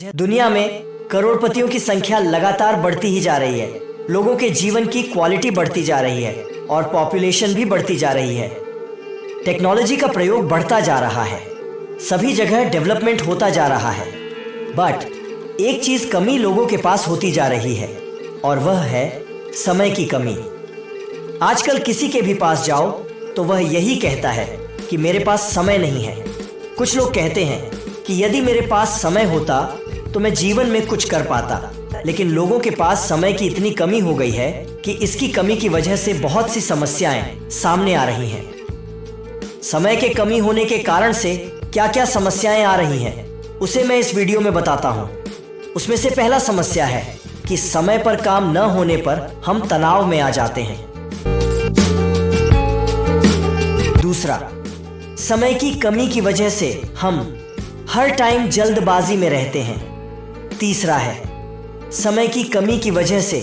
दुनिया में करोड़पतियों की संख्या लगातार बढ़ती ही जा रही है। लोगों के जीवन की क्वालिटी बढ़ती जा रही है और पॉपुलेशन भी बढ़ती जा रही है। टेक्नोलॉजी का प्रयोग बढ़ता जा रहा है, सभी जगह डेवलपमेंट होता जा रहा है। बट एक चीज कमी लोगों के पास होती जा रही है और वह है समय की कमी। आजकल किसी के भी पास जाओ तो वह यही कहता है कि मेरे पास समय नहीं है। कुछ लोग कहते हैं कि यदि मेरे पास समय होता तो मैं जीवन में कुछ कर पाता, लेकिन लोगों के पास समय की इतनी कमी हो गई है कि इसकी कमी की वजह से बहुत सी समस्याएं सामने आ रही हैं। समय के कमी होने के कारण से क्या क्या समस्याएं आ रही हैं, उसे मैं इस वीडियो में बताता हूं। उसमें से पहला समस्या है कि समय पर काम न होने पर हम तनाव में आ जाते हैं। दूसरा, समय की कमी की वजह से हम हर टाइम जल्दबाजी में रहते हैं। तीसरा है, समय की कमी की वजह से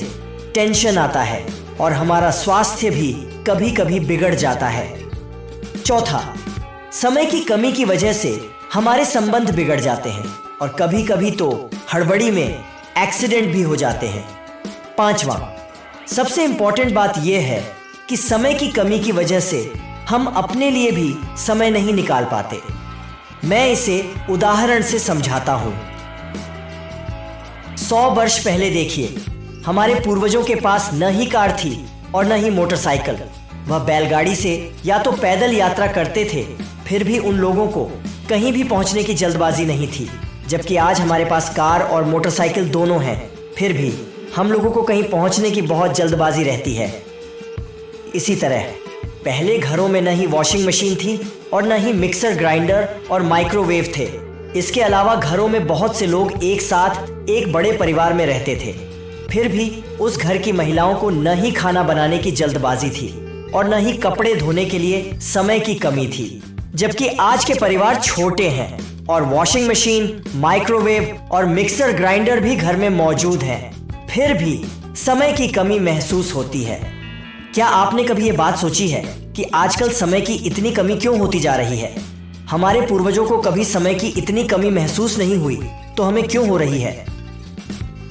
टेंशन आता है और हमारा स्वास्थ्य भी कभी कभी बिगड़ जाता है। चौथा, समय की कमी की वजह से हमारे संबंध बिगड़ जाते हैं और कभी कभी तो हड़बड़ी में एक्सीडेंट भी हो जाते हैं। पांचवा, सबसे इंपॉर्टेंट बात यह है कि समय की कमी की वजह से हम अपने लिए भी समय नहीं निकाल पाते। मैं इसे उदाहरण से समझाता हूं। 100 वर्ष पहले देखिए, हमारे पूर्वजों के पास न ही कार थी और न ही मोटरसाइकिल। वह बैलगाड़ी से या तो पैदल यात्रा करते थे, फिर भी उन लोगों को कहीं भी पहुंचने की जल्दबाजी नहीं थी। जबकि आज हमारे पास कार और मोटरसाइकिल दोनों हैं, फिर भी हम लोगों को कहीं पहुंचने की बहुत जल्दबाजी रहती है। इसी तरह पहले घरों में न ही वॉशिंग मशीन थी और न ही मिक्सर ग्राइंडर और माइक्रोवेव थे। इसके अलावा घरों में बहुत से लोग एक साथ एक बड़े परिवार में रहते थे, फिर भी उस घर की महिलाओं को न ही खाना बनाने की जल्दबाजी थी और न ही कपड़े धोने के लिए समय की कमी थी। जबकि आज के परिवार छोटे हैं और वॉशिंग मशीन, माइक्रोवेव और मिक्सर ग्राइंडर भी घर में मौजूद हैं, फिर भी समय की कमी महसूस होती है। क्या आपने कभी ये बात सोची है कि आजकल समय की इतनी कमी क्यों होती जा रही है? हमारे पूर्वजों को कभी समय की इतनी कमी महसूस नहीं हुई, तो हमें क्यों हो रही है?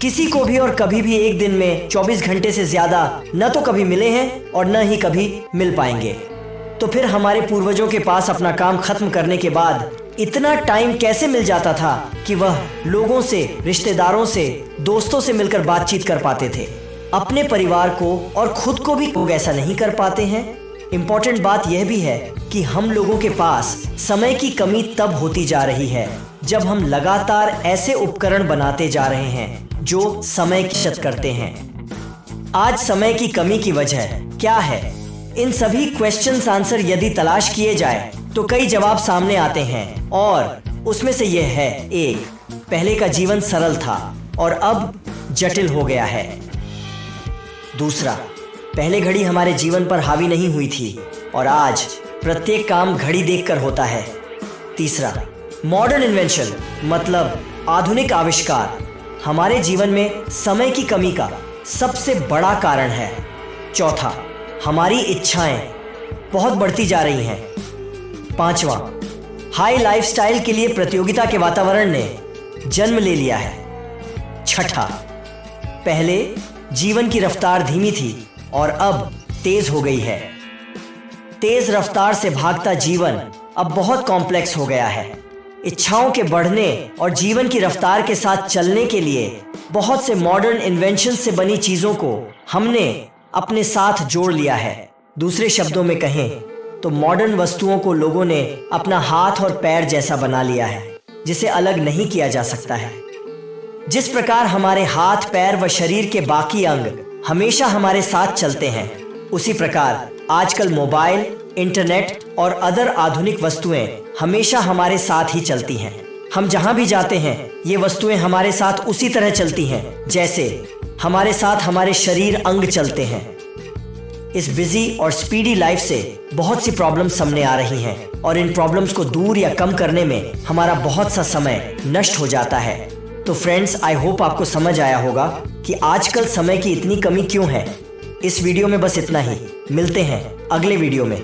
किसी को भी और कभी भी एक दिन में 24 घंटे से ज्यादा न तो कभी मिले हैं और न ही कभी मिल पाएंगे। तो फिर हमारे पूर्वजों के पास अपना काम खत्म करने के बाद इतना टाइम कैसे मिल जाता था कि वह लोगों से, रिश्तेदारों से, दोस्तों से मिलकर बातचीत कर पाते थे? अपने परिवार को और खुद को भी लोग ऐसा नहीं कर पाते हैं। इंपॉर्टेंट बात यह भी है कि हम लोगों के पास समय की कमी तब होती जा रही है जब हम लगातार ऐसे उपकरण बनाते जा रहे हैं जो समय की बचत करते हैं। आज समय की कमी की वजह क्या है? इन सभी क्वेश्चंस आंसर यदि तलाश किए जाए तो कई जवाब सामने आते हैं और उसमें से यह है। 1, पहले का जीवन सरल था और अब जटिल हो गया है। दूसरा, पहले घड़ी हमारे जीवन पर हावी नहीं हुई थी और आज प्रत्येक काम घड़ी देखकर होता है। तीसरा, मॉडर्न इन्वेंशन मतलब आधुनिक आविष्कार हमारे जीवन में समय की कमी का सबसे बड़ा कारण है। चौथा, हमारी इच्छाएं बहुत बढ़ती जा रही हैं। पांचवा, हाई लाइफस्टाइल के लिए प्रतियोगिता के वातावरण ने जन्म ले लिया है। छठा, पहले जीवन की रफ्तार धीमी थी और अब तेज हो गई है। तेज रफ्तार से भागता जीवन अब बहुत कॉम्प्लेक्स हो गया है। इच्छाओं के बढ़ने और जीवन की रफ्तार के साथ चलने के लिए बहुत से मॉडर्न इन्वेंशन से बनी चीजों को हमने अपने साथ जोड़ लिया है। दूसरे शब्दों में कहें तो मॉडर्न वस्तुओं को लोगों ने अपना हाथ और पैर जैसा बना लिया है, जिसे अलग नहीं किया जा सकता है। जिस प्रकार हमारे हाथ, पैर व शरीर के बाकी अंग हमेशा हमारे साथ चलते हैं, उसी प्रकार आजकल मोबाइल, इंटरनेट और अदर आधुनिक वस्तुएं हमेशा हमारे साथ ही चलती हैं। हम जहां भी जाते हैं ये वस्तुएं हमारे साथ उसी तरह चलती हैं जैसे हमारे साथ हमारे शरीर अंग चलते हैं। इस बिजी और स्पीडी लाइफ से बहुत सी प्रॉब्लम्स सामने आ रही हैं और इन प्रॉब्लम्स को दूर या कम करने में हमारा बहुत सा समय नष्ट हो जाता है। तो फ्रेंड्स, आई होप आपको समझ आया होगा कि आजकल समय की इतनी कमी क्यों है। इस वीडियो में बस इतना ही। मिलते हैं अगले वीडियो में।